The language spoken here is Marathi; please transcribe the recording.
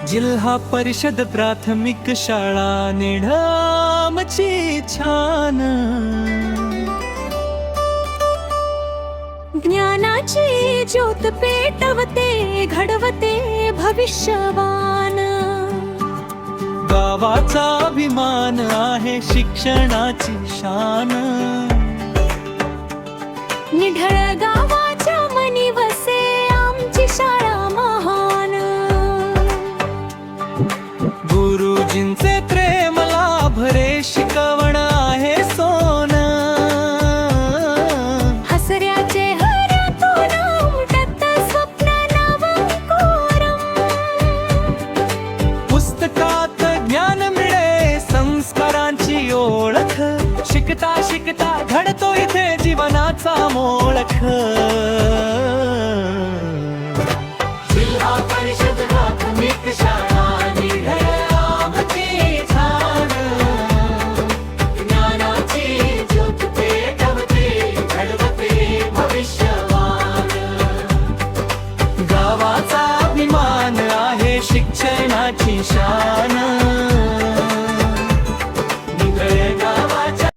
जिल्हा परिषद प्राथमिक शाळा निढामची छान, ज्ञानाची ज्योत पेटवते घडवते भविष्यवान। गावाचा अभिमान आहे शिक्षणाची शान, निढळ गावाच्या मनी वसे आमची शाळा महान। गुरुजींचे प्रेम लाभरे शिकवण आहे सोन, हसऱ्याचे हऱ्यातून उमटत स्वप्न नवंकुरम। पुस्तकात ज्ञान मिळे संस्कारांची ओळख, शिकता शिकता घडतो इथे जीवनाचा मोळख। जिल्हा परिषद प्राथमिक शाळा निढळामची छान, ज्ञानाची ज्योत पेटवते घडवते भविष्यवान। गावाचा अभिमान आहे शिक्षणाची शान।